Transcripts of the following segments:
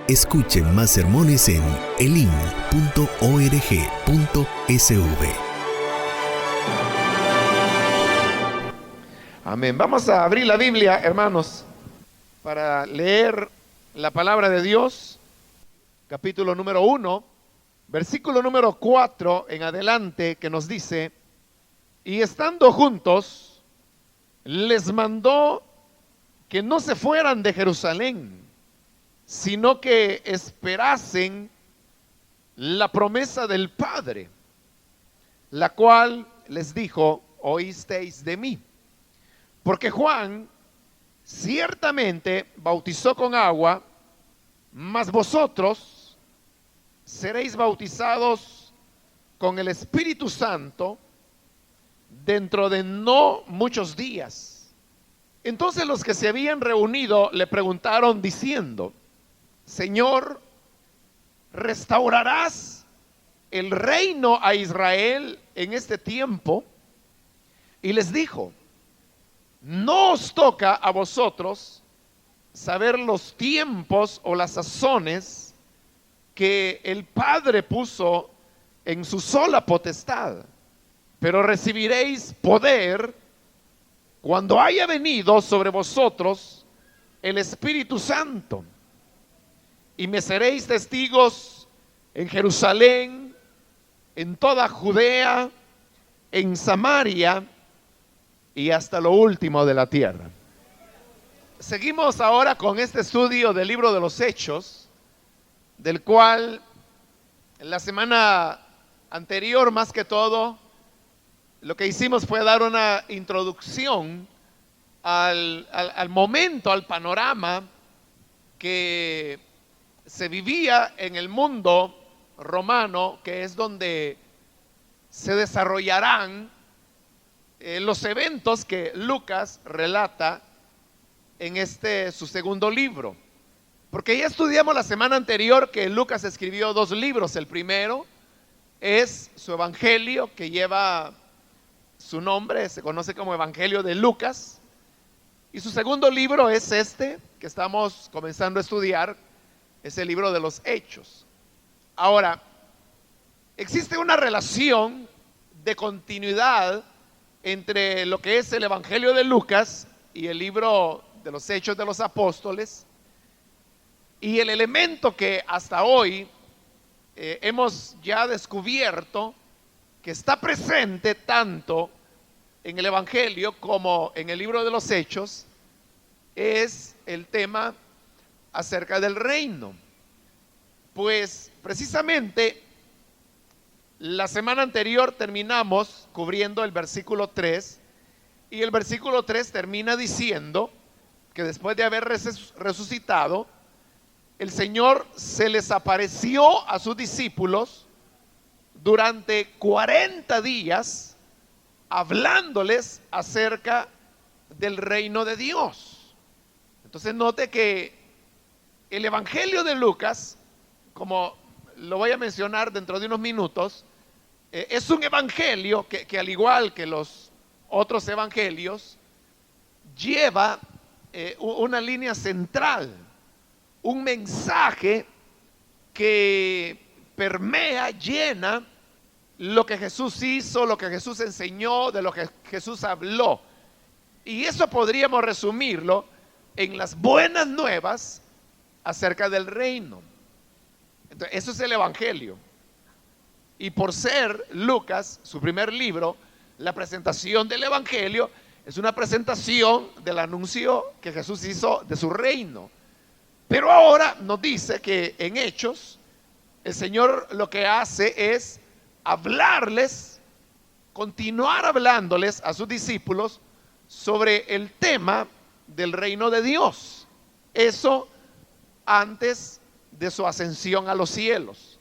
Escuche más sermones en elim.org.sv. Amén. Vamos a abrir la Biblia, hermanos, para leer la palabra de Dios, capítulo número 1, versículo número 4 en adelante, que nos dice: y estando juntos, les mandó que no se fueran de Jerusalén, sino que esperasen la promesa del Padre, la cual les dijo: oísteis de mí. Porque Juan ciertamente bautizó con agua, mas vosotros seréis bautizados con el Espíritu Santo dentro de no muchos días. Entonces los que se habían reunido le preguntaron diciendo: Señor, ¿restaurarás el reino a Israel en este tiempo? Y les dijo: no os toca a vosotros saber los tiempos o las sazones que el Padre puso en su sola potestad, pero recibiréis poder cuando haya venido sobre vosotros el Espíritu Santo, y me seréis testigos en Jerusalén, en toda Judea, en Samaria y hasta lo último de la tierra. Seguimos ahora con este estudio del libro de los Hechos, del cual la semana anterior, más que todo, lo que hicimos fue dar una introducción al momento, al panorama que se vivía en el mundo romano, que es donde se desarrollarán los eventos que Lucas relata en su segundo libro. Porque ya estudiamos la semana anterior que Lucas escribió 2 libros. El primero es su evangelio, que lleva su nombre, se conoce como Evangelio de Lucas. Y su segundo libro es este que estamos comenzando a estudiar, es el libro de los Hechos. Ahora, existe una relación de continuidad entre lo que es el Evangelio de Lucas y el libro de los Hechos de los Apóstoles, y el elemento que hasta hoy hemos ya descubierto que está presente tanto en el Evangelio como en el libro de los Hechos es el tema acerca del reino. Pues precisamente la semana anterior terminamos cubriendo el versículo 3, y el versículo 3 termina diciendo que después de haber resucitado, el Señor se les apareció a sus discípulos durante 40 días, hablándoles acerca del reino de Dios. Entonces note que el Evangelio de Lucas, como lo voy a mencionar dentro de unos minutos, es un evangelio que al igual que los otros evangelios, lleva una línea central, un mensaje que permea, llena lo que Jesús hizo, lo que Jesús enseñó, de lo que Jesús habló. Y eso podríamos resumirlo en las buenas nuevas acerca del reino. Entonces, eso es el evangelio. Y por ser Lucas, su primer libro, la presentación del evangelio es una presentación del anuncio que Jesús hizo de su reino. Pero ahora nos dice que en Hechos el Señor lo que hace es hablarles, continuar hablándoles a sus discípulos sobre el tema del reino de Dios. Eso antes de su ascensión a los cielos.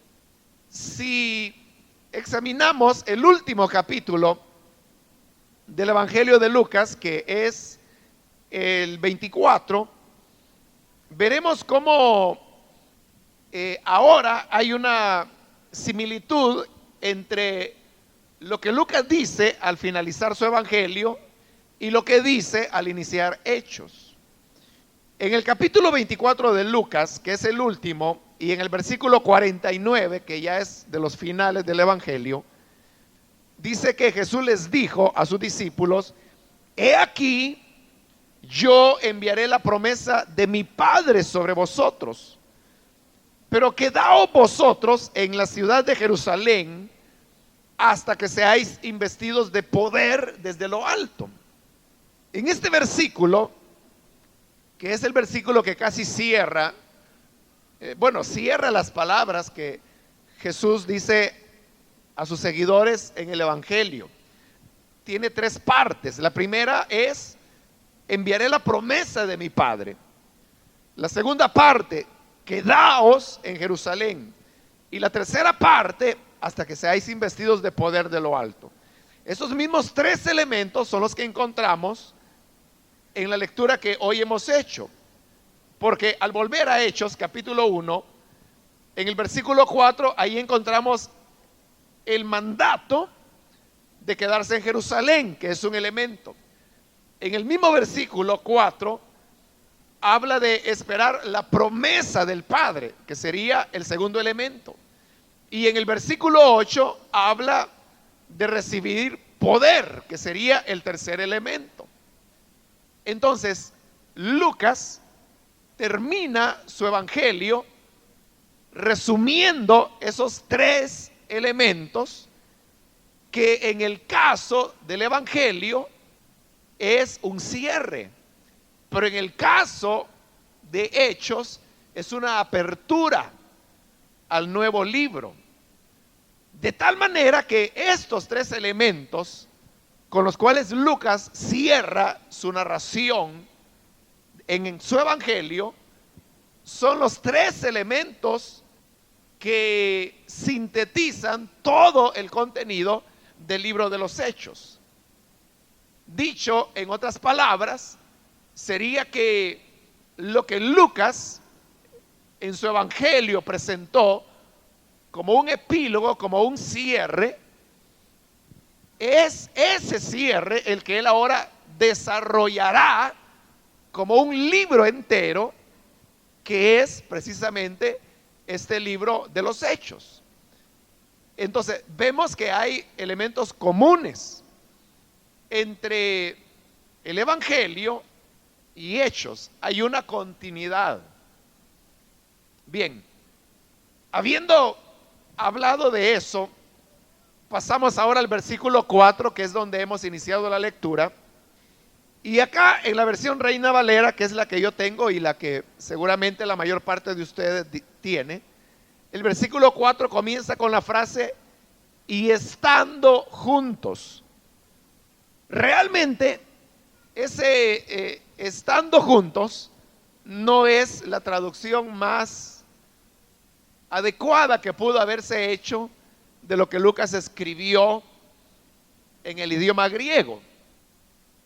Si examinamos el último capítulo del Evangelio de Lucas, que es el 24, veremos cómo ahora hay una similitud entre lo que Lucas dice al finalizar su Evangelio y lo que dice al iniciar Hechos. En el capítulo 24 de Lucas, que es el último, y en el versículo 49, que ya es de los finales del Evangelio, dice que Jesús les dijo a sus discípulos: he aquí, yo enviaré la promesa de mi Padre sobre vosotros, pero quedaos vosotros en la ciudad de Jerusalén hasta que seáis investidos de poder desde lo alto. En este versículo, que es el versículo que casi cierra, cierra las palabras que Jesús dice a sus seguidores en el Evangelio. Tiene tres partes. La primera es: enviaré la promesa de mi Padre. La segunda parte: quedaos en Jerusalén. Y la tercera parte: hasta que seáis investidos de poder de lo alto. Esos mismos tres elementos son los que encontramos en la lectura que hoy hemos hecho. Porque al volver a Hechos capítulo 1, en el versículo 4, ahí encontramos el mandato de quedarse en Jerusalén, que es un elemento. En el mismo versículo 4 habla de esperar la promesa del Padre, que sería el segundo elemento. Y en el versículo 8 habla de recibir poder, que sería el tercer elemento. Entonces, Lucas termina su evangelio resumiendo esos tres elementos que en el caso del evangelio es un cierre, pero en el caso de Hechos es una apertura al nuevo libro. De tal manera que estos tres elementos con los cuales Lucas cierra su narración en su evangelio son los tres elementos que sintetizan todo el contenido del libro de los Hechos. Dicho en otras palabras, sería que lo que Lucas en su evangelio presentó como un epílogo, como un cierre, es ese cierre el que él ahora desarrollará como un libro entero, que es precisamente este libro de los Hechos. Entonces vemos que hay elementos comunes entre el evangelio y Hechos. Hay una continuidad. Bien, habiendo hablado de eso, pasamos ahora al versículo 4, que es donde hemos iniciado la lectura. Y acá en la versión Reina Valera, que es la que yo tengo y la que seguramente la mayor parte de ustedes tiene, el versículo 4 comienza con la frase: y estando juntos. Realmente ese estando juntos no es la traducción más adecuada que pudo haberse hecho de lo que Lucas escribió en el idioma griego.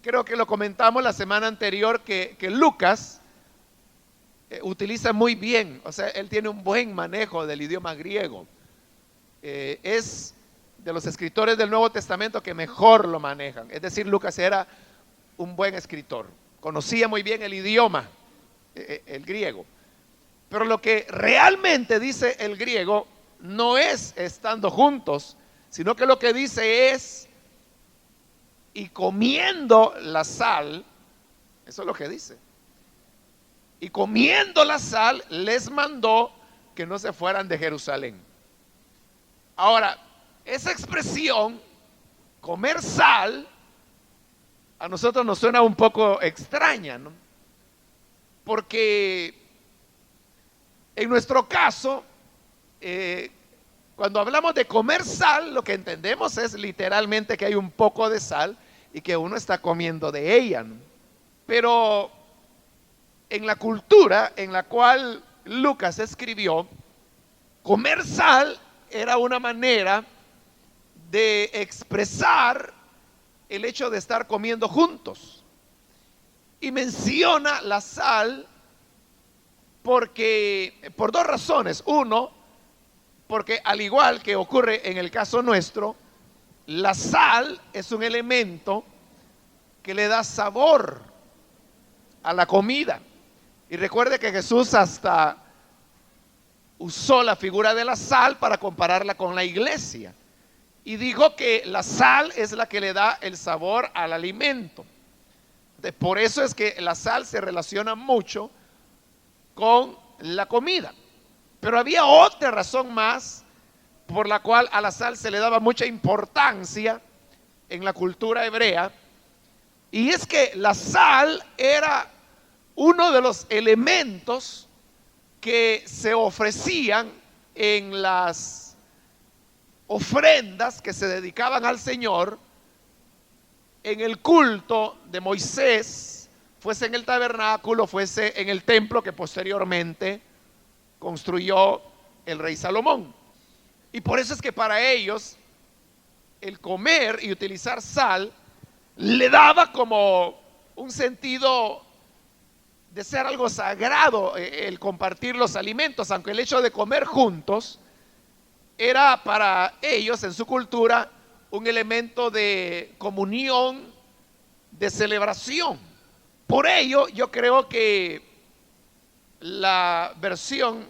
Creo que lo comentamos la semana anterior que Lucas utiliza muy bien, o sea, él tiene un buen manejo del idioma griego. Es de los escritores del Nuevo Testamento que mejor lo manejan. Es decir, Lucas era un buen escritor, conocía muy bien el idioma, el griego. Pero lo que realmente dice el griego no es estando juntos, sino que lo que dice es: y comiendo la sal. Eso es lo que dice. Y comiendo la sal, les mandó que no se fueran de Jerusalén. Ahora, esa expresión, comer sal, a nosotros nos suena un poco extraña, ¿no? Porque en nuestro caso, cuando hablamos de comer sal, lo que entendemos es literalmente que hay un poco de sal y que uno está comiendo de ella, ¿no? Pero en la cultura en la cual Lucas escribió, comer sal era una manera de expresar el hecho de estar comiendo juntos. Y menciona la sal por dos razones. Uno, porque al igual que ocurre en el caso nuestro, la sal es un elemento que le da sabor a la comida. Y recuerde que Jesús hasta usó la figura de la sal para compararla con la iglesia. Y dijo que la sal es la que le da el sabor al alimento. Por eso es que la sal se relaciona mucho con la comida. Pero había otra razón más por la cual a la sal se le daba mucha importancia en la cultura hebrea. Y es que la sal era uno de los elementos que se ofrecían en las ofrendas que se dedicaban al Señor en el culto de Moisés, fuese en el tabernáculo, fuese en el templo que posteriormente construyó el rey Salomón. Y por eso es que para ellos el comer y utilizar sal le daba como un sentido de ser algo sagrado, el compartir los alimentos, aunque el hecho de comer juntos era para ellos en su cultura un elemento de comunión, de celebración. Por ello yo creo que la versión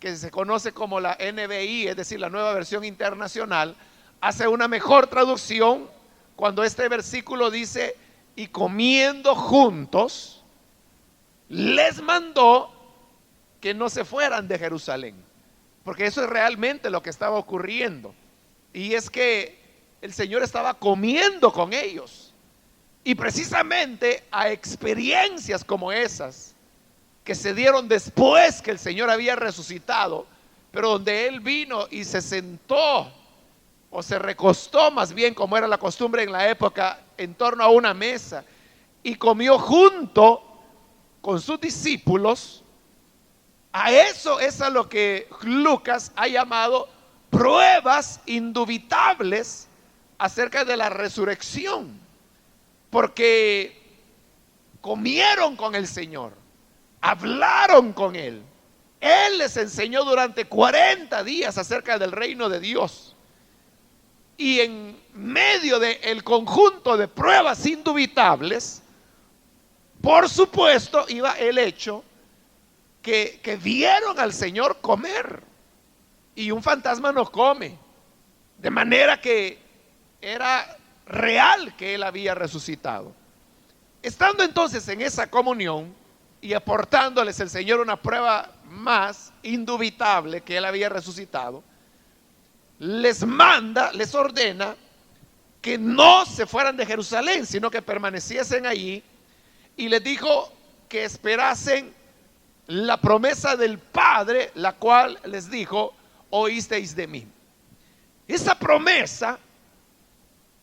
que se conoce como la NBI, es decir, la Nueva Versión Internacional, hace una mejor traducción cuando este versículo dice: y comiendo juntos, les mandó que no se fueran de Jerusalén. Porque eso es realmente lo que estaba ocurriendo. Y es que el Señor estaba comiendo con ellos. Y precisamente a experiencias como esas, que se dieron después que el Señor había resucitado, pero donde Él vino y se sentó, o se recostó más bien, como era la costumbre en la época, en torno a una mesa, y comió junto con sus discípulos. A eso es a lo que Lucas ha llamado pruebas indubitables acerca de la resurrección, porque comieron con el Señor, hablaron con Él. Él les enseñó durante 40 días acerca del reino de Dios. Y en medio del conjunto de pruebas indubitables, por supuesto, iba el hecho que vieron al Señor comer. Y un fantasma no come. De manera que era real que Él había resucitado. Estando entonces en esa comunión y aportándoles el Señor una prueba más indubitable que Él había resucitado, les manda, les ordena que no se fueran de Jerusalén, sino que permaneciesen allí, y les dijo que esperasen la promesa del Padre, la cual les dijo: oísteis de mí. Esa promesa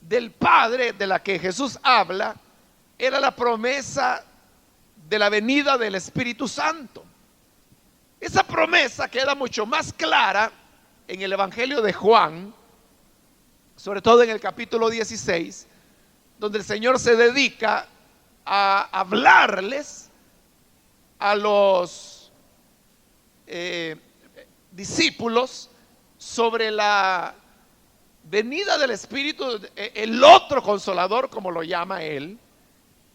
del Padre de la que Jesús habla era la promesa de la venida del Espíritu Santo. Esa promesa queda mucho más clara en el Evangelio de Juan, sobre todo en el capítulo 16, donde el Señor se dedica a hablarles a los discípulos sobre la venida del Espíritu, el otro consolador, como lo llama Él,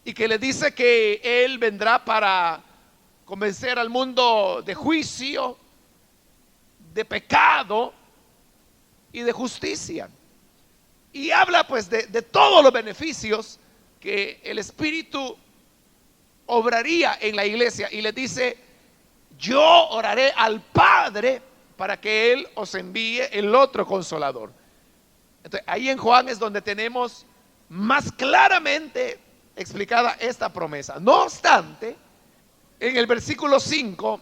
y que le dice que Él vendrá para convencer al mundo de juicio, de pecado y de justicia. Y habla pues de todos los beneficios que el Espíritu obraría en la iglesia, y le dice: yo oraré al Padre para que Él os envíe el otro consolador. Entonces, ahí en Juan es donde tenemos más claramente explicada esta promesa. No obstante, en el versículo 5,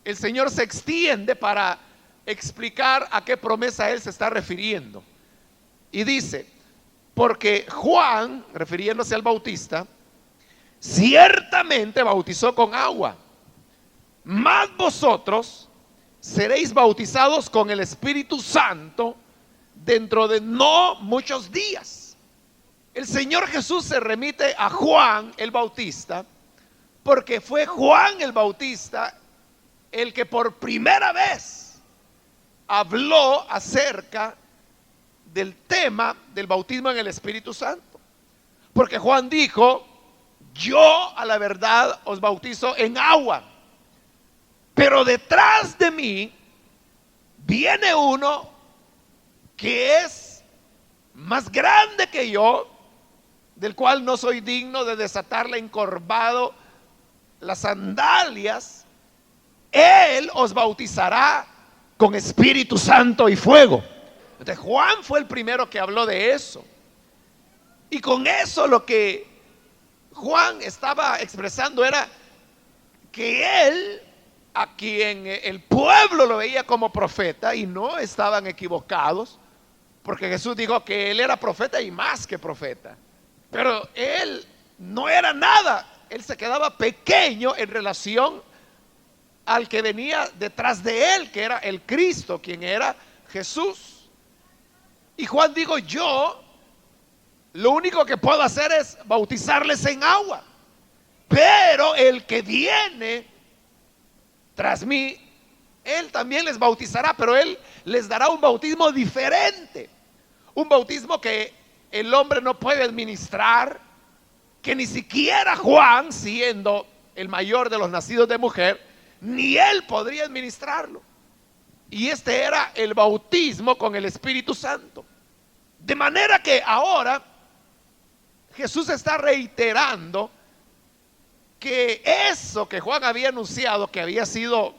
el Señor se extiende para explicar a qué promesa Él se está refiriendo. Y dice: porque Juan, refiriéndose al Bautista, ciertamente bautizó con agua, mas vosotros seréis bautizados con el Espíritu Santo dentro de no muchos días. El Señor Jesús se remite a Juan el Bautista, porque fue Juan el Bautista el que por primera vez habló acerca del tema del bautismo en el Espíritu Santo. Porque Juan dijo: yo a la verdad os bautizo en agua, pero detrás de mí viene uno que es más grande que yo, del cual no soy digno de desatarle encorvado las sandalias. Él os bautizará con Espíritu Santo y fuego. Entonces Juan fue el primero que habló de eso. Y con eso lo que Juan estaba expresando era que él, a quien el pueblo lo veía como profeta, y no estaban equivocados, porque Jesús dijo que él era profeta y más que profeta. Pero él no era nada, él se quedaba pequeño en relación al que venía detrás de él, que era el Cristo, quien era Jesús. Y Juan dijo, yo lo único que puedo hacer es bautizarles en agua, pero el que viene tras mí, él también les bautizará, pero él les dará un bautismo diferente, un bautismo que el hombre no puede administrar, que ni siquiera Juan, siendo el mayor de los nacidos de mujer, ni él podría administrarlo. Y este era el bautismo con el Espíritu Santo. De manera que ahora Jesús está reiterando que eso que Juan había anunciado, que había sido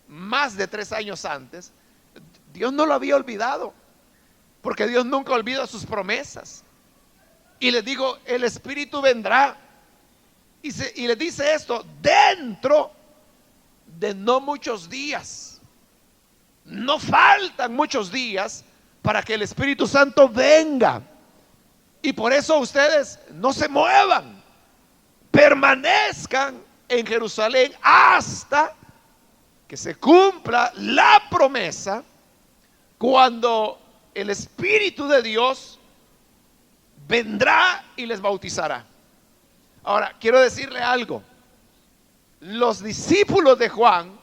más de 3 años antes, Dios no lo había olvidado, porque Dios nunca olvida sus promesas. Y les digo, el Espíritu vendrá, y les dice esto, dentro de no muchos días. No faltan muchos días para que el Espíritu Santo venga. Y por eso ustedes no se muevan, permanezcan en Jerusalén hasta que se cumpla la promesa, cuando el Espíritu de Dios vendrá y les bautizará. Ahora, quiero decirle algo. Los discípulos de Juan,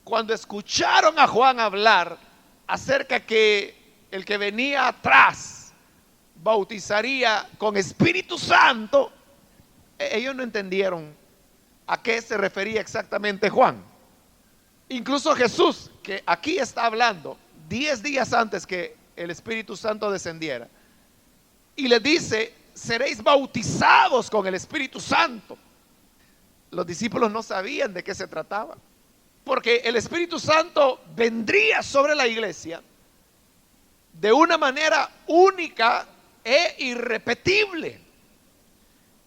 cuando escucharon a Juan hablar acerca que el que venía atrás bautizaría con Espíritu Santo, ellos no entendieron a qué se refería exactamente Juan. Incluso Jesús, que aquí está hablando 10 días antes que el Espíritu Santo descendiera, y les dice, seréis bautizados con el Espíritu Santo. Los discípulos no sabían de qué se trataba, porque el Espíritu Santo vendría sobre la iglesia de una manera única e irrepetible.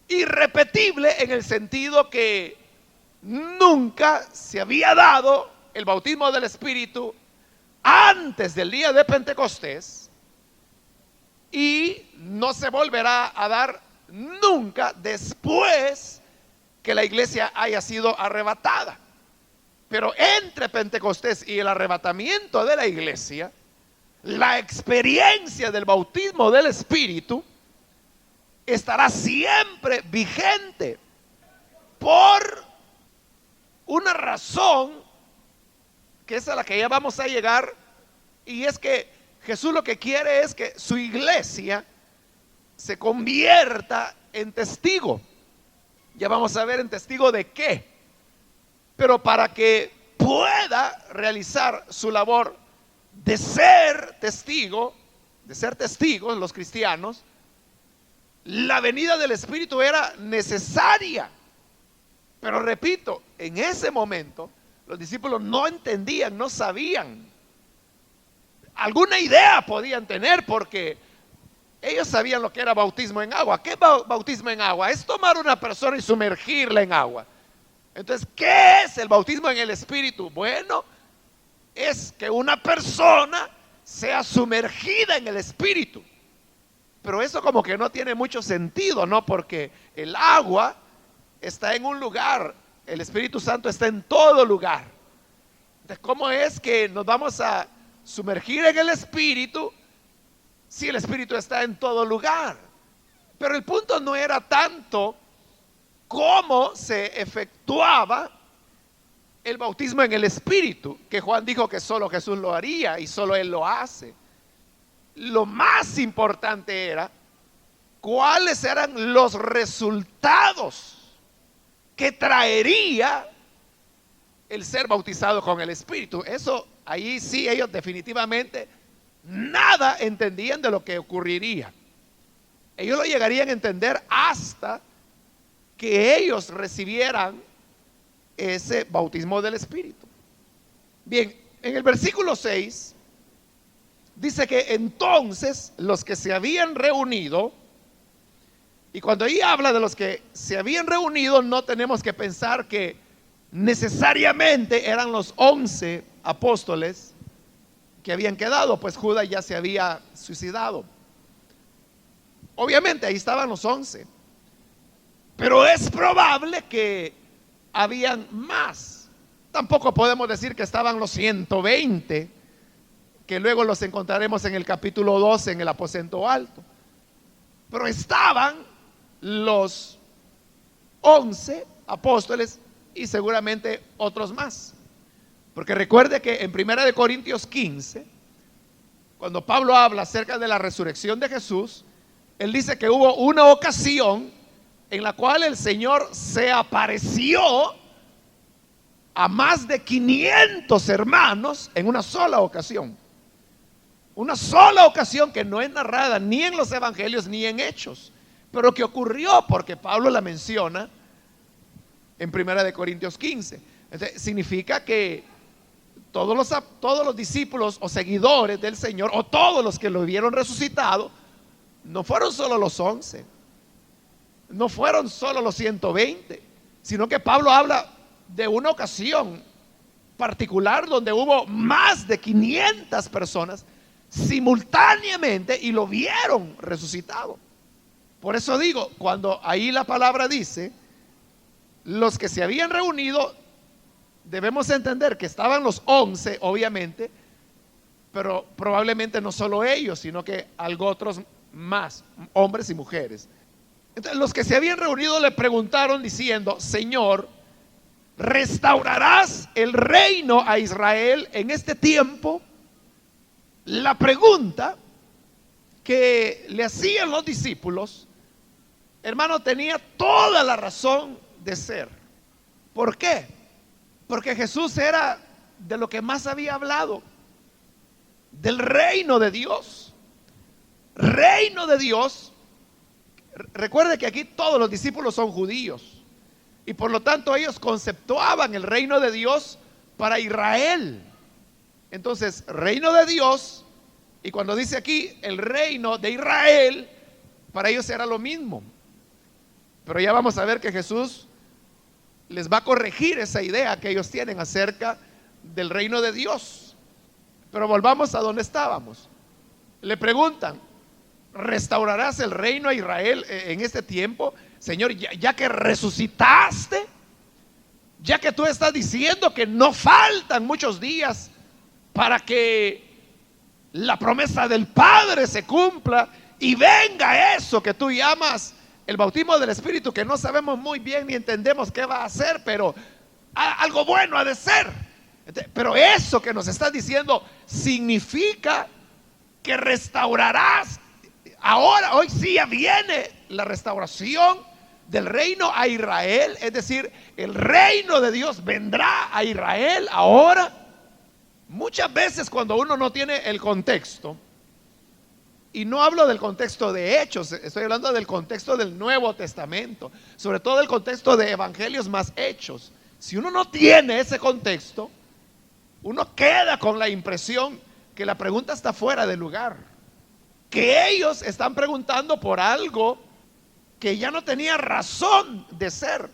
Irrepetible en el sentido que nunca se había dado el bautismo del Espíritu antes del día de Pentecostés, y no se volverá a dar nunca después que la iglesia haya sido arrebatada. Pero entre Pentecostés y el arrebatamiento de la iglesia, la experiencia del bautismo del Espíritu estará siempre vigente, por una razón que es a la que ya vamos a llegar, y es que Jesús lo que quiere es que su iglesia se convierta en testigo. Ya vamos a ver en testigo de qué. Pero para que pueda realizar su labor de ser testigo, de ser testigos los cristianos, la venida del Espíritu era necesaria. Pero repito, en ese momento los discípulos no entendían, no sabían. Alguna idea podían tener, porque ellos sabían lo que era bautismo en agua. ¿Qué es bautismo en agua? Es tomar una persona y sumergirla en agua. Entonces, ¿qué es el bautismo en el Espíritu? Bueno, es que una persona sea sumergida en el Espíritu. Pero eso como que no tiene mucho sentido, ¿no? Porque el agua está en un lugar, el Espíritu Santo está en todo lugar. Entonces, ¿cómo es que nos vamos a sumergir en el Espíritu si el Espíritu está en todo lugar? Pero el punto no era tanto cómo se efectuaba el bautismo en el Espíritu, que Juan dijo que solo Jesús lo haría y solo Él lo hace. Lo más importante era cuáles eran los resultados que traería el ser bautizado con el Espíritu. Eso, ahí sí ellos definitivamente nada entendían de lo que ocurriría. Ellos lo llegarían a entender hasta que ellos recibieran ese bautismo del Espíritu. Bien, en el versículo 6 dice que entonces los que se habían reunido, y cuando ahí habla de los que se habían reunido, no tenemos que pensar que necesariamente eran los 11 apóstoles que habían quedado, pues Judas ya se había suicidado. Obviamente ahí estaban los 11, pero es probable que habían más. Tampoco podemos decir que estaban los 120, que luego los encontraremos en el capítulo 12 en el aposento alto. Pero estaban los 11 apóstoles y seguramente otros más. Porque recuerde que en 1 Corintios 15, cuando Pablo habla acerca de la resurrección de Jesús, él dice que hubo una ocasión en la cual el Señor se apareció a más de 500 hermanos en una sola ocasión. Una sola ocasión que no es narrada ni en los evangelios ni en Hechos, pero que ocurrió porque Pablo la menciona en 1 Corintios 15. Entonces, significa que todos los discípulos o seguidores del Señor, o todos los que lo vieron resucitado, no fueron solo los 11, no fueron solo los 120, sino que Pablo habla de una ocasión particular donde hubo más de 500 personas simultáneamente y lo vieron resucitado. Por eso digo, cuando ahí la palabra dice los que se habían reunido, debemos entender que estaban los 11 obviamente, pero probablemente no solo ellos, sino que algo otros más, hombres y mujeres. Entonces los que se habían reunido le preguntaron diciendo: Señor, ¿restaurarás el reino a Israel en este tiempo? La pregunta que le hacían los discípulos, hermano, tenía toda la razón de ser. ¿Por qué? Porque Jesús era de lo que más había hablado, del reino de Dios. Reino de Dios. Recuerde que aquí todos los discípulos son judíos y por lo tanto ellos conceptuaban el reino de Dios para Israel. Entonces, reino de Dios, y cuando dice aquí el reino de Israel, para ellos era lo mismo. Pero ya vamos a ver que Jesús les va a corregir esa idea que ellos tienen acerca del reino de Dios. Pero volvamos a donde estábamos. Le preguntan: ¿restaurarás el reino a Israel en este tiempo? Señor, ya que resucitaste, ya que tú estás diciendo que no faltan muchos días para que la promesa del Padre se cumpla y venga eso que tú llamas el bautismo del Espíritu, que no sabemos muy bien ni entendemos qué va a hacer, pero algo bueno ha de ser. Pero eso que nos estás diciendo significa que restaurarás. Ahora, hoy sí ya viene la restauración del reino a Israel, es decir, el reino de Dios vendrá a Israel ahora. Muchas veces cuando uno no tiene el contexto, y no hablo del contexto de Hechos, estoy hablando del contexto del Nuevo Testamento, sobre todo el contexto de Evangelios más Hechos. Si uno no tiene ese contexto, uno queda con la impresión que la pregunta está fuera de lugar, que ellos están preguntando por algo que ya no tenía razón de ser,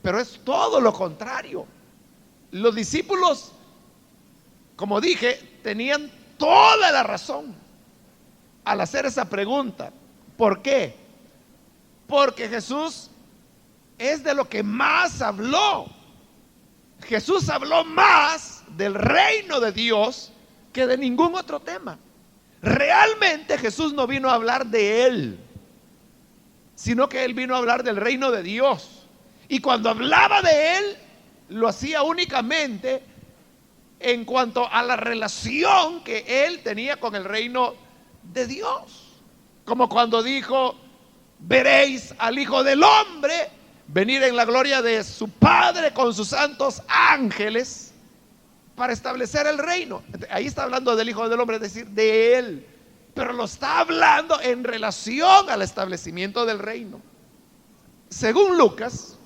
pero es todo lo contrario. Los discípulos, como dije, tenían toda la razón al hacer esa pregunta. ¿Por qué? Porque Jesús es de lo que más habló. Jesús habló más del reino de Dios que de ningún otro tema. Realmente Jesús no vino a hablar de él, sino que él vino a hablar del reino de Dios. Y cuando hablaba de él, lo hacía únicamente en cuanto a la relación que él tenía con el reino de Dios. Como cuando dijo: veréis al Hijo del Hombre venir en la gloria de su Padre con sus santos ángeles para establecer el reino. Ahí está hablando del Hijo del Hombre, es decir, de Él, pero lo está hablando en relación al establecimiento del reino. Según Lucas,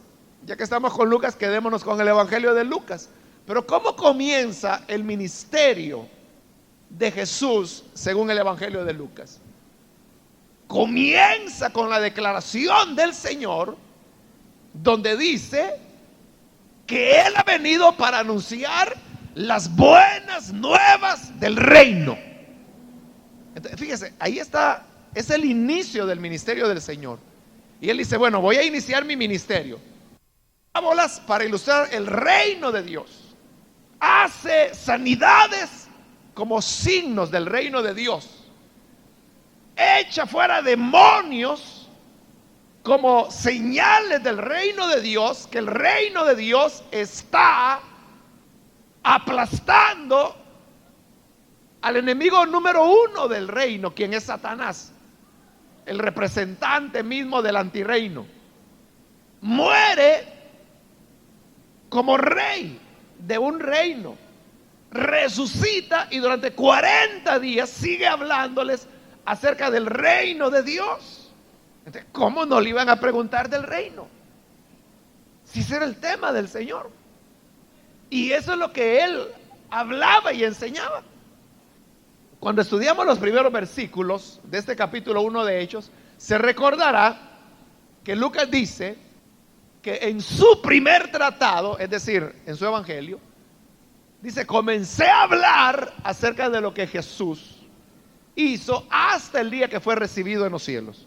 ya que estamos con Lucas, quedémonos con el Evangelio de Lucas. Pero ¿cómo comienza el ministerio de Jesús según el Evangelio de Lucas? Comienza con la declaración del Señor, donde dice que Él ha venido para anunciar las buenas nuevas del reino. Entonces, fíjese, ahí está, es el inicio del ministerio del Señor. Y Él dice, bueno, voy a iniciar mi ministerio. Parábolas para ilustrar el reino de Dios. Hace sanidades como signos del reino de Dios. Echa fuera demonios como señales del reino de Dios, que el reino de Dios está aplastando al enemigo número uno del reino, quien es Satanás, el representante mismo del antirreino. Muere como rey de un reino, resucita y durante 40 días sigue hablándoles acerca del reino de Dios. Entonces, ¿cómo no le iban a preguntar del reino? Si ese era el tema del Señor. Y eso es lo que Él hablaba y enseñaba. Cuando estudiamos los primeros versículos de este capítulo 1 de Hechos, se recordará que Lucas dice que en su primer tratado, es decir, en su evangelio, dice, comencé a hablar acerca de lo que Jesús hizo hasta el día que fue recibido en los cielos.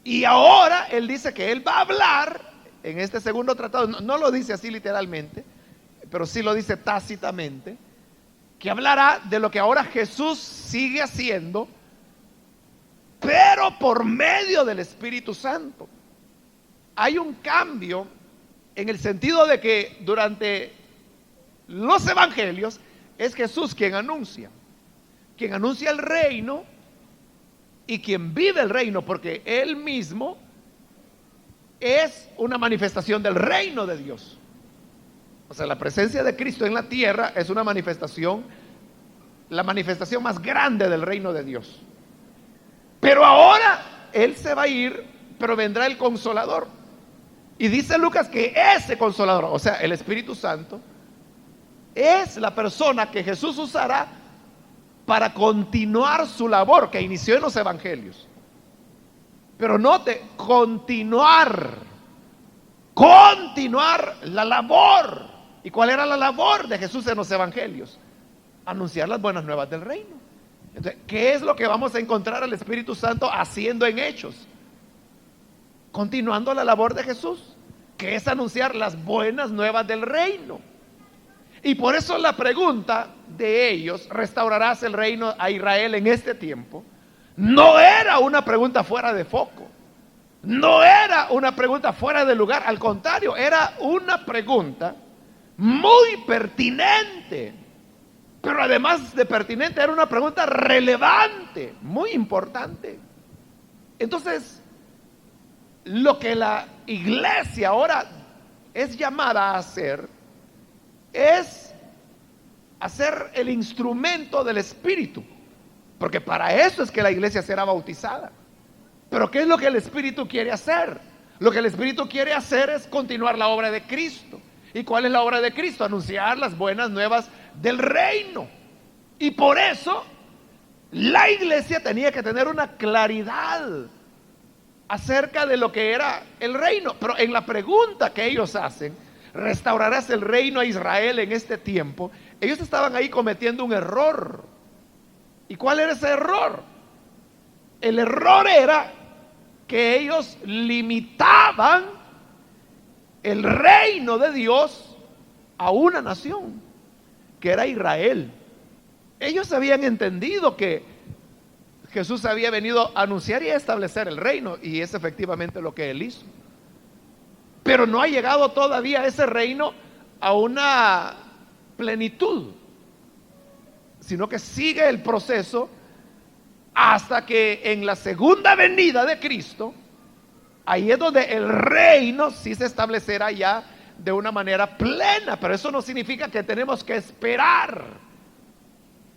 Y ahora Él dice que Él va a hablar en este segundo tratado, no lo dice así literalmente, pero sí lo dice tácitamente, que hablará de lo que ahora Jesús sigue haciendo, pero por medio del Espíritu Santo. Hay un cambio en el sentido de que durante los evangelios es Jesús quien anuncia el reino y quien vive el reino, porque Él mismo es una manifestación del reino de Dios. O sea, la presencia de Cristo en la tierra es una manifestación, la manifestación más grande del reino de Dios. Pero ahora Él se va a ir, pero vendrá el Consolador. Y dice Lucas que ese Consolador, o sea, el Espíritu Santo, es la persona que Jesús usará para continuar su labor que inició en los evangelios. Pero note, continuar la labor. ¿Y cuál era la labor de Jesús en los evangelios? Anunciar las buenas nuevas del reino. Entonces, ¿qué es lo que vamos a encontrar al Espíritu Santo haciendo en Hechos? Continuando la labor de Jesús, que es anunciar las buenas nuevas del reino. Y por eso la pregunta de ellos, ¿restaurarás el reino a Israel en este tiempo? No era una pregunta fuera de foco, no era una pregunta fuera de lugar, al contrario, era una pregunta muy pertinente. Pero además de pertinente, era una pregunta relevante, muy importante. Entonces, lo que la iglesia ahora es llamada a hacer es hacer el instrumento del Espíritu, porque para eso es que la iglesia será bautizada. Pero ¿qué es lo que el Espíritu quiere hacer? Lo que el Espíritu quiere hacer es continuar la obra de Cristo. ¿Y cuál es la obra de Cristo? Anunciar las buenas nuevas del reino. Y por eso la iglesia tenía que tener una claridad acerca de lo que era el reino. Pero en la pregunta que ellos hacen, ¿restaurarás el reino a Israel en este tiempo? Ellos estaban ahí cometiendo un error. ¿Y cuál era ese error? El error era que ellos limitaban el reino de Dios a una nación, que era Israel. Ellos habían entendido que Jesús había venido a anunciar y a establecer el reino, y es efectivamente lo que Él hizo. Pero no ha llegado todavía ese reino a una plenitud, sino que sigue el proceso hasta que en la segunda venida de Cristo Ahí es donde el reino sí se establecerá ya de una manera plena, pero eso no significa que tenemos que esperar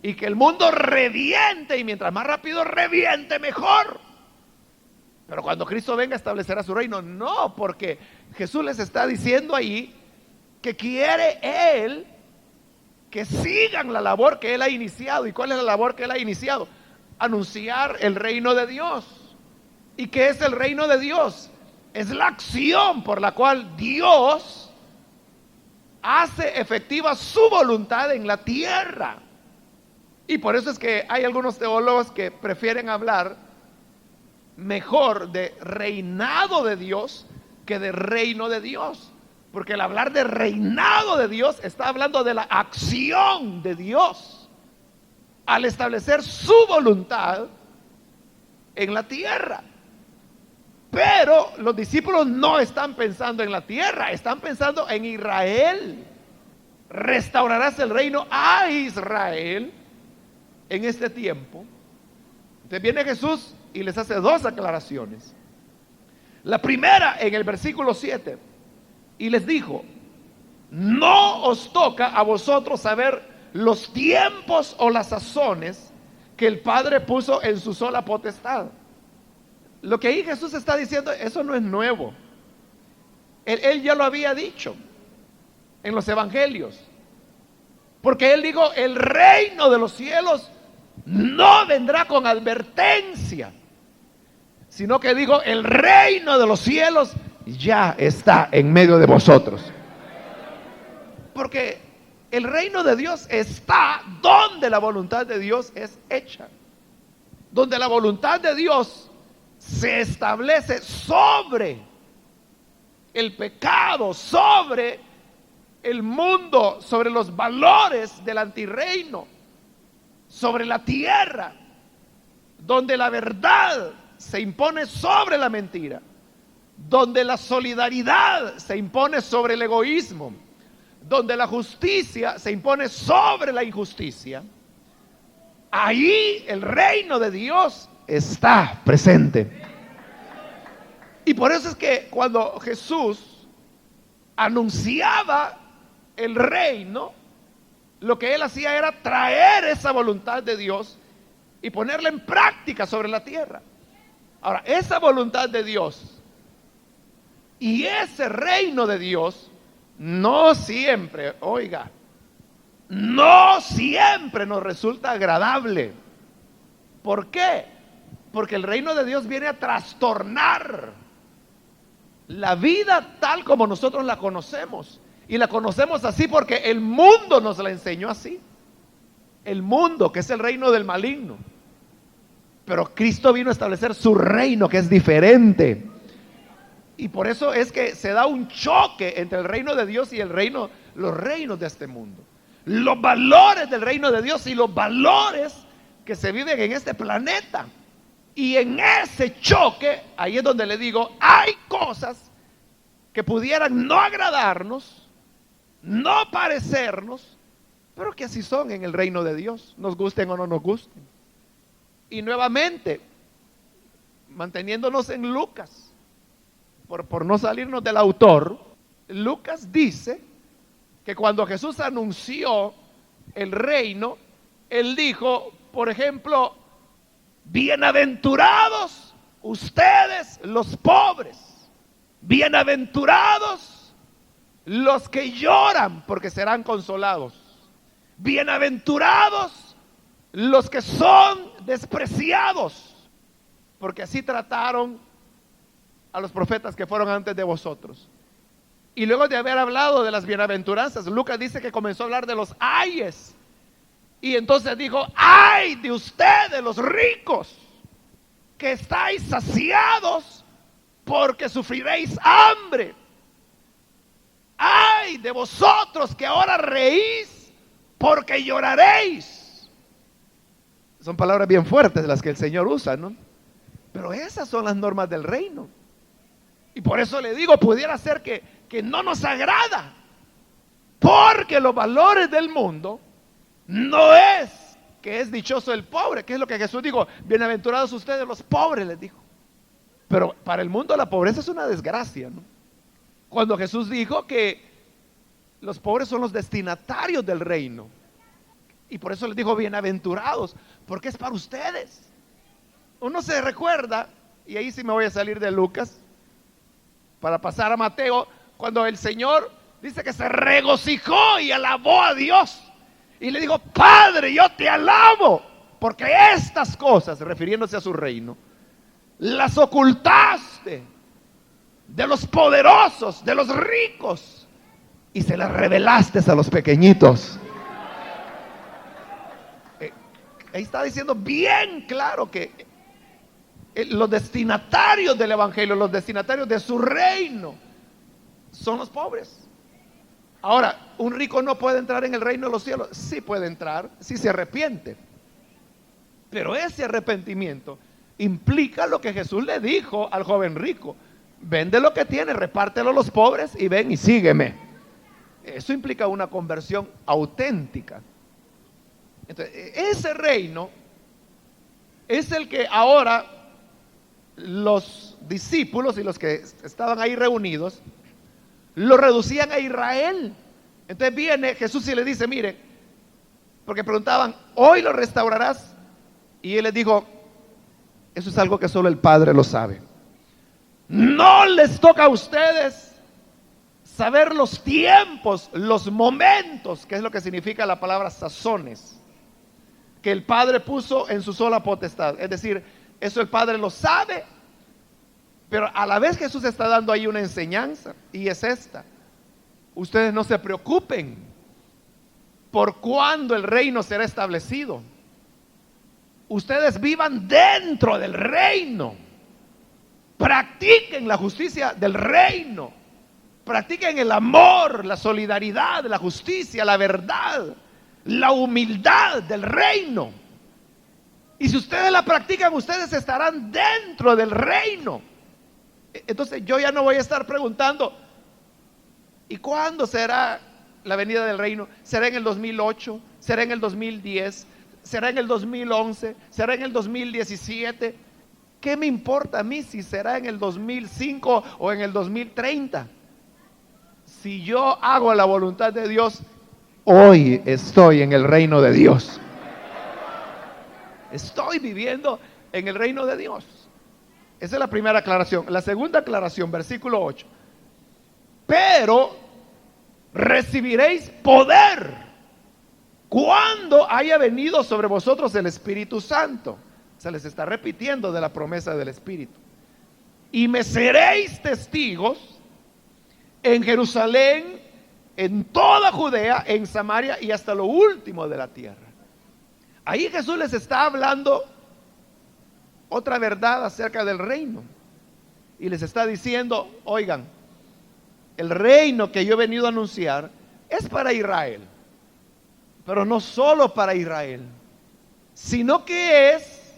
y que el mundo reviente, y mientras más rápido reviente, mejor. Pero cuando Cristo venga establecerá su reino. No, porque Jesús les está diciendo ahí que quiere Él que sigan la labor que Él ha iniciado. ¿Y cuál es la labor que Él ha iniciado? Anunciar el reino de Dios. ¿Y qué es el reino de Dios? Es la acción por la cual Dios hace efectiva su voluntad en la tierra. Y por eso es que hay algunos teólogos que prefieren hablar mejor de reinado de Dios que de reino de Dios. Porque el hablar de reinado de Dios está hablando de la acción de Dios al establecer su voluntad en la tierra. Pero los discípulos no están pensando en la tierra, están pensando en Israel. Restaurarás el reino a Israel en este tiempo. Entonces viene Jesús y les hace dos aclaraciones. La primera en el versículo 7. Y les dijo: no os toca a vosotros saber los tiempos o las sazones que el Padre puso en su sola potestad. Lo que ahí Jesús está diciendo, eso no es nuevo. Él ya lo había dicho en los evangelios. Porque Él dijo: el reino de los cielos no vendrá con advertencia, sino que dijo: el reino de los cielos ya está en medio de vosotros. Porque el reino de Dios está donde la voluntad de Dios es hecha, donde la voluntad de Dios se establece sobre el pecado, sobre el mundo, sobre los valores del antirreino, sobre la tierra, donde la verdad se impone sobre la mentira, donde la solidaridad se impone sobre el egoísmo, donde la justicia se impone sobre la injusticia. Ahí el reino de Dios está presente. Y por eso es que cuando Jesús anunciaba el reino, lo que Él hacía era traer esa voluntad de Dios y ponerla en práctica sobre la tierra. Ahora, esa voluntad de Dios y ese reino de Dios no siempre, oiga, no siempre nos resulta agradable. ¿Por qué? Porque el reino de Dios viene a trastornar la vida tal como nosotros la conocemos. Y la conocemos así porque el mundo nos la enseñó así. El mundo, que es el reino del maligno. Pero Cristo vino a establecer su reino, que es diferente. Y por eso es que se da un choque entre el reino de Dios y el reino, los reinos de este mundo. Los valores del reino de Dios y los valores que se viven en este planeta. Y en ese choque, ahí es donde le digo, hay cosas que pudieran no agradarnos, no parecernos, pero que así son en el reino de Dios, nos gusten o no nos gusten. Y nuevamente, manteniéndonos en Lucas, por no salirnos del autor, Lucas dice que cuando Jesús anunció el reino, Él dijo, por ejemplo: bienaventurados ustedes los pobres, bienaventurados los que lloran, porque serán consolados, bienaventurados los que son despreciados, porque así trataron a los profetas que fueron antes de vosotros. Y luego de haber hablado de las bienaventuranzas, Lucas dice que comenzó a hablar de los ayes. Y entonces dijo: ay de ustedes los ricos, que estáis saciados, porque sufriréis hambre. Ay de vosotros que ahora reís, porque lloraréis. Son palabras bien fuertes las que el Señor usa, ¿no? Pero esas son las normas del reino. Y por eso le digo, pudiera ser que no nos agrada, porque los valores del mundo no es que es dichoso el pobre, que es lo que Jesús dijo: bienaventurados ustedes los pobres, les dijo. Pero para el mundo la pobreza es una desgracia, ¿no? Cuando Jesús dijo que los pobres son los destinatarios del reino. Y por eso les dijo bienaventurados, porque es para ustedes. Uno se recuerda, y ahí sí me voy a salir de Lucas, para pasar a Mateo, cuando el Señor dice que se regocijó y alabó a Dios. Y le dijo, Padre, yo te alabo, porque estas cosas, refiriéndose a su reino, las ocultaste de los poderosos, de los ricos, y se las revelaste a los pequeñitos. Ahí está diciendo bien claro que los destinatarios del evangelio, los destinatarios de su reino, son los pobres. Ahora, ¿un rico no puede entrar en el reino de los cielos? Sí puede entrar, si se arrepiente. Pero ese arrepentimiento implica lo que Jesús le dijo al joven rico: vende lo que tiene, repártelo a los pobres y ven y sígueme. Eso implica una conversión auténtica. Entonces, ese reino es el que ahora los discípulos y los que estaban ahí reunidos lo reducían a Israel. Entonces viene Jesús y le dice, mire, porque preguntaban, ¿hoy lo restaurarás? Y él les dijo, eso es algo que solo el Padre lo sabe. No les toca a ustedes saber los tiempos, los momentos, que es lo que significa la palabra sazones, que el Padre puso en su sola potestad. Es decir, eso el Padre lo sabe, pero a la vez Jesús está dando ahí una enseñanza, y es esta: ustedes no se preocupen por cuándo el reino será establecido. Ustedes vivan dentro del reino, practiquen la justicia del reino, practiquen el amor, la solidaridad, la justicia, la verdad, la humildad del reino. Y si ustedes la practican, ustedes estarán dentro del reino. Entonces yo ya no voy a estar preguntando, ¿y cuándo será la venida del reino? ¿Será en el 2008? ¿Será en el 2010? ¿Será en el 2011? ¿Será en el 2017? ¿Qué me importa a mí si será en el 2005 o en el 2030? Si yo hago la voluntad de Dios, hoy estoy en el reino de Dios. Estoy viviendo en el reino de Dios. Esa es la primera aclaración. La segunda aclaración, versículo 8. Pero recibiréis poder cuando haya venido sobre vosotros el Espíritu Santo. Se les está repitiendo de la promesa del Espíritu. Y me seréis testigos en Jerusalén, en toda Judea, en Samaria y hasta lo último de la tierra. Ahí Jesús les está hablando otra verdad acerca del reino. Y les está diciendo, oigan, el reino que yo he venido a anunciar es para Israel. Pero no solo para Israel, sino que es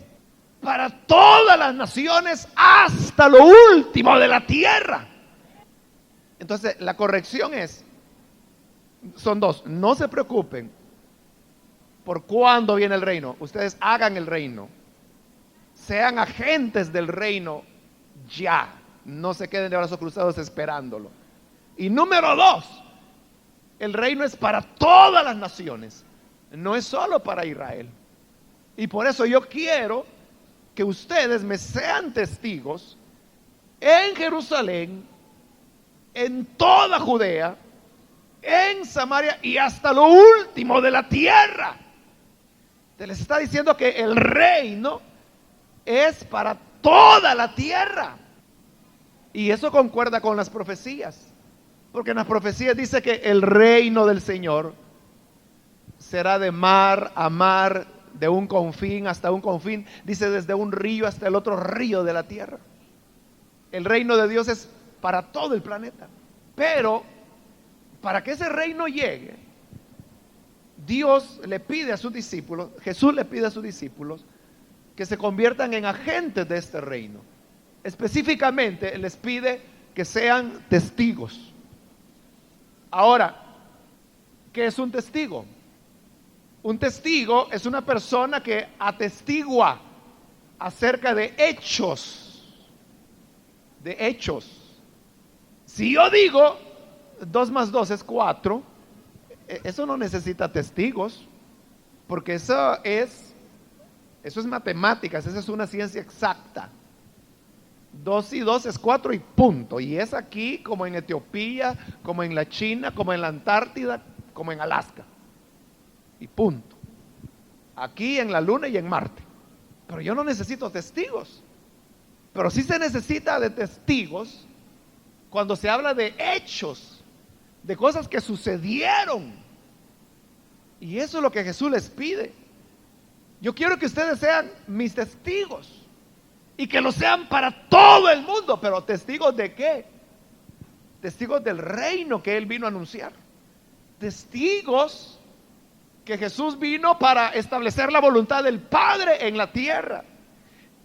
para todas las naciones hasta lo último de la tierra. Entonces la corrección son dos: no se preocupen por cuándo viene el reino. Ustedes hagan el reino, sean agentes del reino ya, no se queden de brazos cruzados esperándolo. Y número dos, el reino es para todas las naciones, no es solo para Israel. Y por eso yo quiero que ustedes me sean testigos en Jerusalén, en toda Judea, en Samaria y hasta lo último de la tierra. Te les está diciendo que el reino es para toda la tierra. Y eso concuerda con las profecías, porque en las profecías dice que el reino del Señor será de mar a mar, de un confín hasta un confín, dice desde un río hasta el otro río de la tierra. El reino de Dios es para todo el planeta. Pero para que ese reino llegue, Dios le pide a sus discípulos, Jesús le pide a sus discípulos que se conviertan en agentes de este reino. Específicamente les pide que sean testigos. Ahora, ¿qué es un testigo? Un testigo es una persona que atestigua acerca de hechos de hechos. Si yo digo 2 más 2 es 4, eso no necesita testigos, porque eso es matemáticas, esa es una ciencia exacta. 2 y 2 es 4 y punto. Y es aquí como en Etiopía, como en la China, como en la Antártida, como en Alaska. Y punto. Aquí en la Luna y en Marte. Pero yo no necesito testigos. Pero sí se necesita de testigos cuando se habla de hechos, de cosas que sucedieron. Y eso es lo que Jesús les pide. Yo quiero que ustedes sean mis testigos. Y que lo sean para todo el mundo. Pero ¿testigos de qué? Testigos del reino que Él vino a anunciar. Testigos que Jesús vino para establecer la voluntad del Padre en la tierra.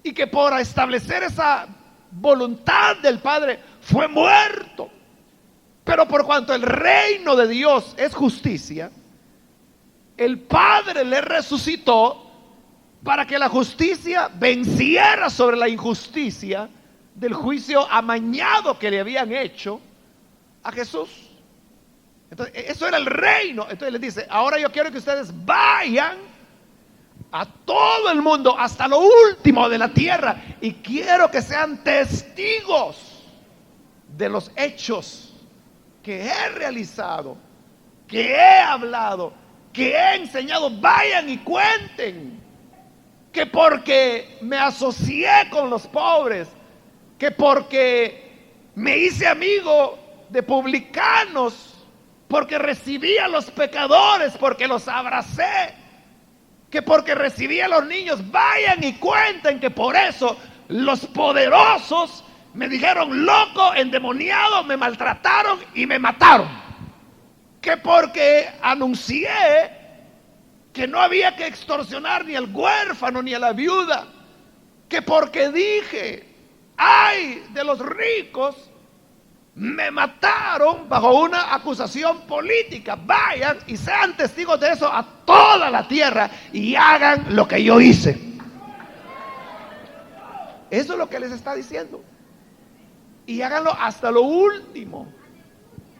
Y que por establecer esa voluntad del Padre fue muerto. Pero por cuanto el reino de Dios es justicia, el Padre le resucitó para que la justicia venciera sobre la injusticia del juicio amañado que le habían hecho a Jesús. Entonces, eso era el reino. Entonces les dice, ahora yo quiero que ustedes vayan a todo el mundo, hasta lo último de la tierra, y quiero que sean testigos de los hechos que he realizado, que he hablado, que he enseñado. Vayan y cuenten que porque me asocié con los pobres, que porque me hice amigo de publicanos, porque recibí a los pecadores, porque los abracé, que porque recibí a los niños, vayan y cuenten que por eso los poderosos me dijeron loco, endemoniado, me maltrataron y me mataron. Que porque anuncié que no había que extorsionar ni al huérfano ni a la viuda, que porque dije, ay de los ricos, me mataron bajo una acusación política. Vayan y sean testigos de eso a toda la tierra y hagan lo que yo hice. Eso es lo que les está diciendo. Y háganlo hasta lo último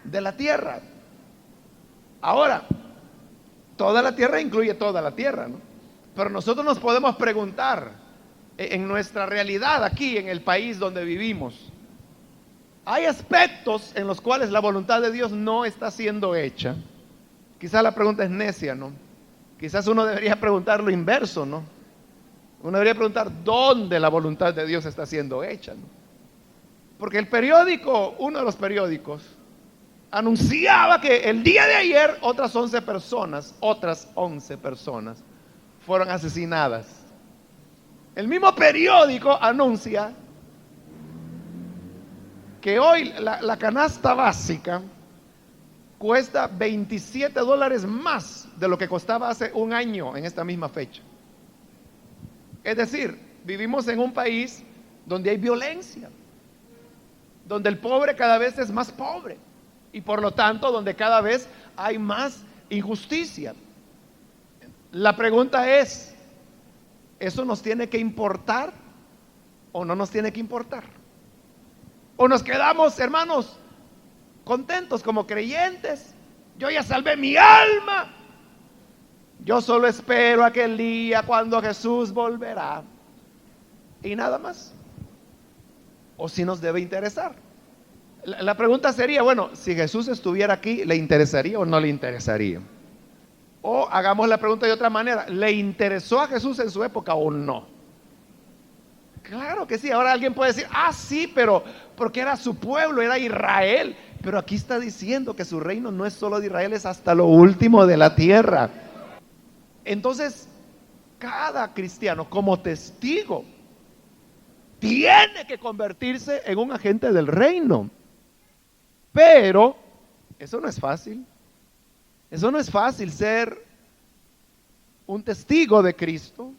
de la tierra. Ahora, toda la tierra incluye toda la tierra, ¿no? Pero nosotros nos podemos preguntar, en nuestra realidad aquí en el país donde vivimos, hay aspectos en los cuales la voluntad de Dios no está siendo hecha. Quizás la pregunta es necia, ¿no? Quizás uno debería preguntar lo inverso, ¿no? Uno debería preguntar dónde la voluntad de Dios está siendo hecha, ¿no? Porque el periódico, uno de los periódicos, anunciaba que el día de ayer otras 11 personas fueron asesinadas. El mismo periódico anuncia que hoy la canasta básica cuesta $27 más de lo que costaba hace un año en esta misma fecha. Es decir, vivimos en un país donde hay violencia, donde el pobre cada vez es más pobre y por lo tanto donde cada vez hay más injusticia. La pregunta es, ¿eso nos tiene que importar o no nos tiene que importar? ¿O nos quedamos, hermanos, contentos como creyentes? Yo ya salvé mi alma, yo solo espero aquel día cuando Jesús volverá, y nada más. ¿O si nos debe interesar? La pregunta sería, bueno, si Jesús estuviera aquí, ¿le interesaría o no le interesaría? O hagamos la pregunta de otra manera, ¿le interesó a Jesús en su época o no? Claro que sí. Ahora alguien puede decir, sí, pero porque era su pueblo, era Israel. Pero aquí está diciendo que su reino no es solo de Israel, es hasta lo último de la tierra. Entonces, cada cristiano como testigo tiene que convertirse en un agente del reino. Pero eso no es fácil. Eso no es fácil ser un testigo de Cristo.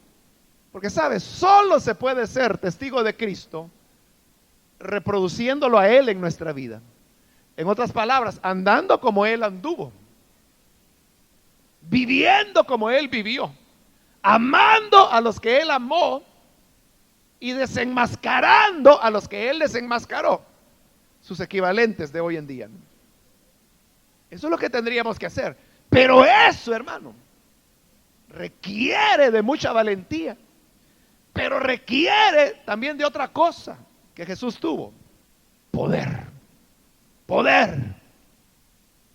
Porque sabes, solo se puede ser testigo de Cristo reproduciéndolo a Él en nuestra vida. En otras palabras, andando como Él anduvo, viviendo como Él vivió, amando a los que Él amó y desenmascarando a los que él desenmascaró, sus equivalentes de hoy en día. Eso es lo que tendríamos que hacer. Pero eso, hermano, requiere de mucha valentía, pero requiere también de otra cosa que Jesús tuvo: poder. Poder.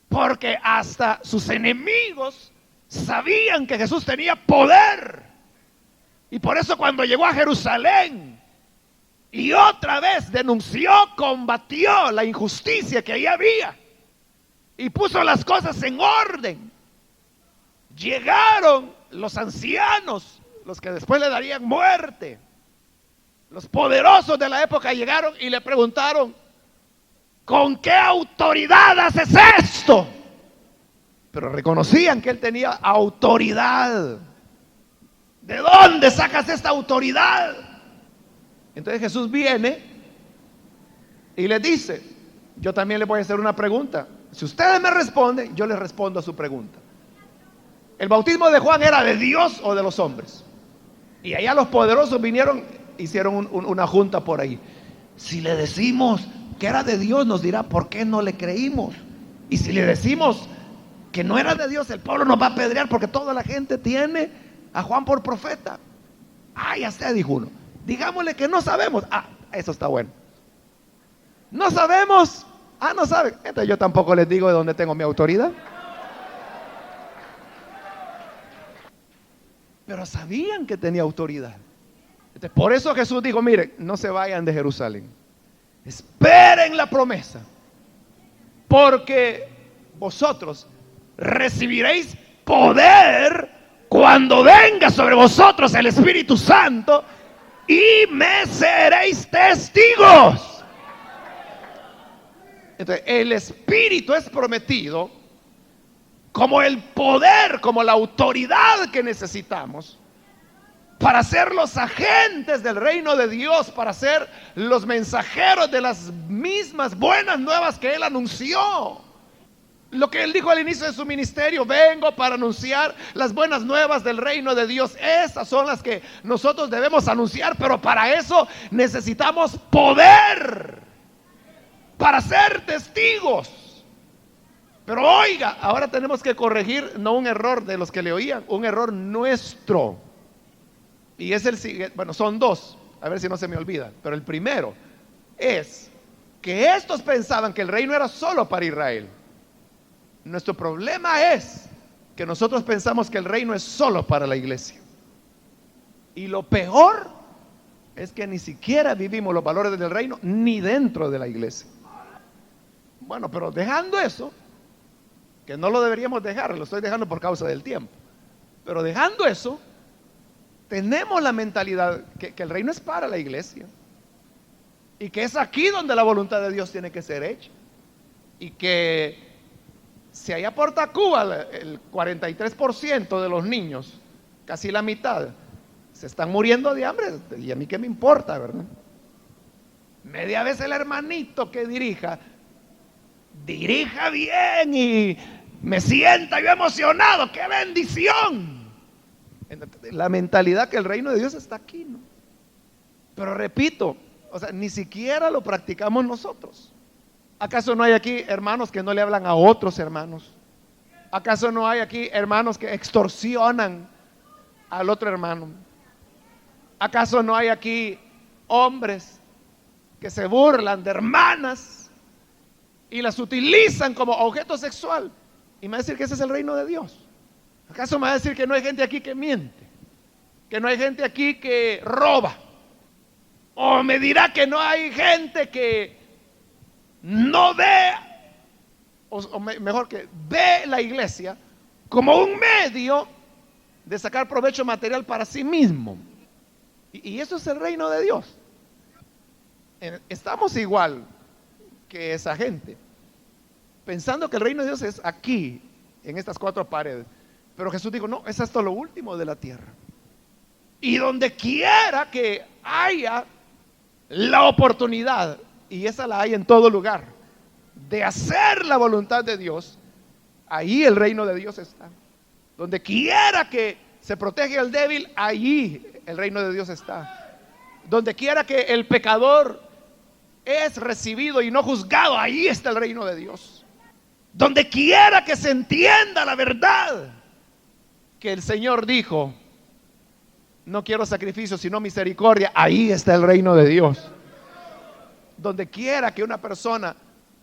Porque hasta sus enemigos sabían que Jesús tenía poder. Y por eso cuando llegó a Jerusalén y otra vez denunció, combatió la injusticia que ahí había y puso las cosas en orden, llegaron los ancianos, los que después le darían muerte. Los poderosos de la época llegaron y le preguntaron: ¿con qué autoridad haces esto? Pero reconocían que él tenía autoridad. ¿De dónde sacas esta autoridad? Entonces Jesús viene y les dice: yo también les voy a hacer una pregunta. Si ustedes me responden, yo les respondo a su pregunta. ¿El bautismo de Juan era de Dios o de los hombres? Y allá los poderosos vinieron, hicieron una junta por ahí. Si le decimos que era de Dios, nos dirá por qué no le creímos. Y si le decimos que no era de Dios, el pueblo nos va a apedrear porque toda la gente tiene a Juan por profeta. Ah, ya sé, dijo uno. Digámosle que no sabemos. Ah, eso está bueno. No sabemos. Ah, no saben. Entonces yo tampoco les digo de dónde tengo mi autoridad. Pero sabían que tenía autoridad. Entonces, por eso Jesús dijo: miren, no se vayan de Jerusalén, esperen la promesa, porque vosotros recibiréis poder cuando venga sobre vosotros el Espíritu Santo, y me seréis testigos. Entonces, el Espíritu es prometido como el poder, como la autoridad que necesitamos para ser los agentes del reino de Dios, para ser los mensajeros de las mismas buenas nuevas que Él anunció. Lo que Él dijo al inicio de su ministerio: vengo para anunciar las buenas nuevas del reino de Dios. Esas son las que nosotros debemos anunciar, pero para eso necesitamos poder, para ser testigos. Pero oiga, ahora tenemos que corregir no un error de los que le oían, un error nuestro. Y es el siguiente, bueno, son dos, a ver si no se me olvida. Pero el primero es que estos pensaban que el reino era solo para Israel. Nuestro problema es que nosotros pensamos que el reino es solo para la iglesia. Y lo peor es que ni siquiera vivimos los valores del reino ni dentro de la iglesia. Bueno, pero dejando eso, que no lo deberíamos dejar, lo estoy dejando por causa del tiempo, pero dejando eso, tenemos la mentalidad que el reino es para la iglesia y que es aquí donde la voluntad de Dios tiene que ser hecha, y que si allá por Tacuba el 43% de los niños, casi la mitad, se están muriendo de hambre, y a mí qué me importa, ¿verdad? Media vez el hermanito que dirija bien y me sienta yo emocionado. ¡Qué bendición! La mentalidad que el reino de Dios está aquí, ¿no? Pero repito, o sea, ni siquiera lo practicamos nosotros. ¿Acaso no hay aquí hermanos que no le hablan a otros hermanos? ¿Acaso no hay aquí hermanos que extorsionan al otro hermano? ¿Acaso no hay aquí hombres que se burlan de hermanas y las utilizan como objeto sexual? Y me va a decir que ese es el reino de Dios. ¿Acaso me va a decir que no hay gente aquí que miente? ¿Que no hay gente aquí que roba? ¿O me dirá que no hay gente que no ve, mejor que ve la iglesia como un medio de sacar provecho material para sí mismo? Y eso es el reino de Dios. Estamos igual que esa gente, pensando que el reino de Dios es aquí, en estas cuatro paredes. Pero Jesús dijo: no, es hasta lo último de la tierra. Y donde quiera que haya la oportunidad, y esa la hay en todo lugar, de hacer la voluntad de Dios, ahí el reino de Dios está. Donde quiera que se protege al débil, allí el reino de Dios está. Donde quiera que el pecador es recibido y no juzgado, ahí está el reino de Dios. Donde quiera que se entienda la verdad, que el Señor dijo: no quiero sacrificio sino misericordia, ahí está el reino de Dios. Donde quiera que una persona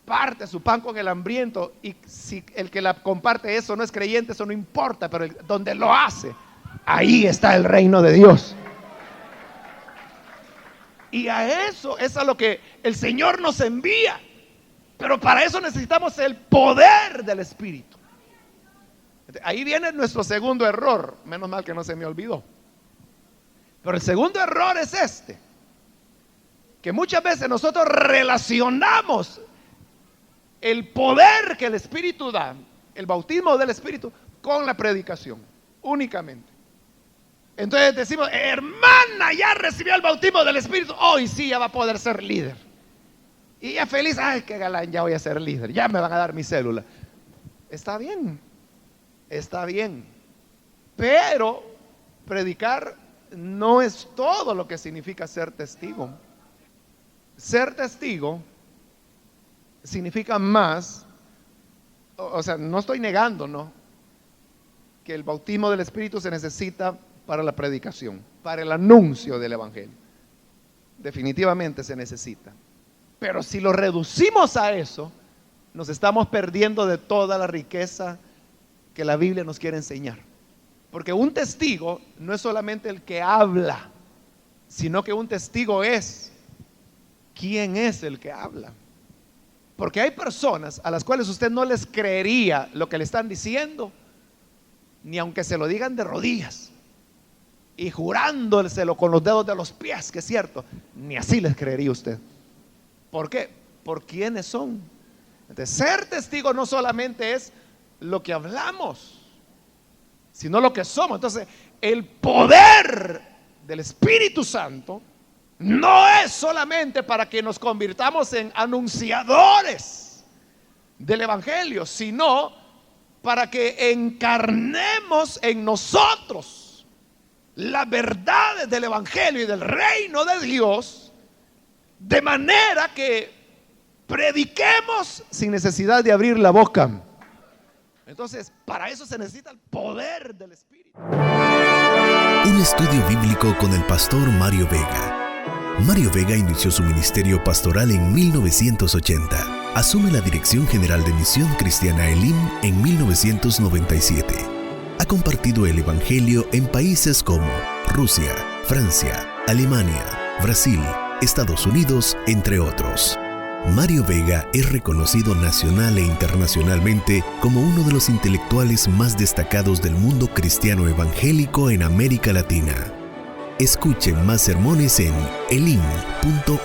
parte su pan con el hambriento, y si el que la comparte eso no es creyente, eso no importa, pero donde lo hace, ahí está el reino de Dios. Y a eso es a lo que el Señor nos envía. Pero para eso necesitamos el poder del Espíritu. Ahí viene nuestro segundo error. Menos mal que no se me olvidó. Pero el segundo error es este: que muchas veces nosotros relacionamos el poder que el Espíritu da, el bautismo del Espíritu, con la predicación únicamente. Entonces decimos: hermana, ya recibió el bautismo del Espíritu, hoy sí ya va a poder ser líder. Y ya feliz: ay, qué galán, ya voy a ser líder, ya me van a dar mi célula. Está bien, pero predicar no es todo lo que significa ser testigo. Ser testigo significa más, o sea, no estoy negando, ¿no?, que el bautismo del Espíritu se necesita para la predicación, para el anuncio del Evangelio. Definitivamente se necesita. Pero si lo reducimos a eso, nos estamos perdiendo de toda la riqueza que la Biblia nos quiere enseñar. Porque un testigo no es solamente el que habla, sino que un testigo es quién es el que habla. Porque hay personas a las cuales usted no les creería lo que le están diciendo, ni aunque se lo digan de rodillas y jurándoselo con los dedos de los pies, que es cierto, ni así les creería usted. ¿Por qué? Por quiénes son. Entonces, ser testigo no solamente es lo que hablamos, sino lo que somos. Entonces, el poder del Espíritu Santo no es solamente para que nos convirtamos en anunciadores del Evangelio, sino para que encarnemos en nosotros las verdades del Evangelio y del reino de Dios, de manera que prediquemos sin necesidad de abrir la boca. Entonces, para eso se necesita el poder del Espíritu. Un estudio bíblico con el pastor Mario Vega. Mario Vega inició su ministerio pastoral en 1980. Asume la dirección general de Misión Cristiana Elim en 1997. Ha compartido el Evangelio en países como Rusia, Francia, Alemania, Brasil, Estados Unidos, entre otros. Mario Vega es reconocido nacional e internacionalmente como uno de los intelectuales más destacados del mundo cristiano evangélico en América Latina. Escuchen más sermones en elim.org.sv.